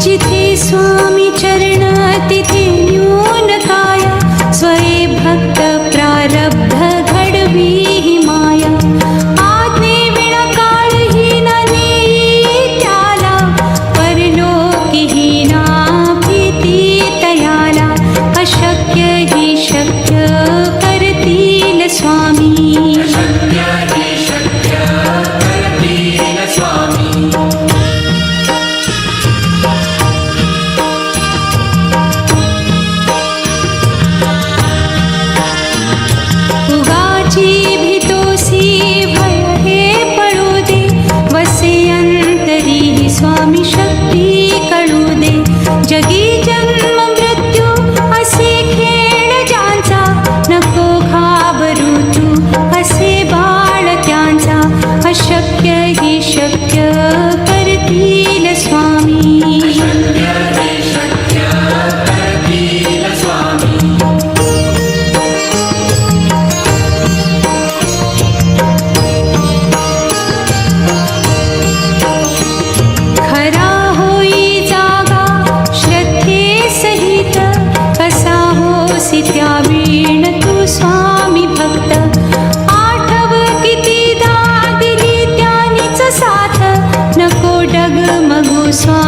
जिथे स्वामी चरण तिथे न्यून काया, स्वये भक्त प्रारब्ध घडवी ही माया. आज्ञे विना काळही न नेई त्याला, परलोकी ही ना भीती तयाला. अशक्य ही शक्य करतील स्वामी. स्वामी शक्ती कळू दे. जगी जन्म मृत्यू असे खेळ ज्यांचा, नको घाबरू तू असे बाळ त्यांचा. अशक्य ही शक्य करतील स्वामी. त्यावीण तू स्वामी भक्त, आठव कितीदा दिली त्यानीच साथ. नको डगमगू स्वामी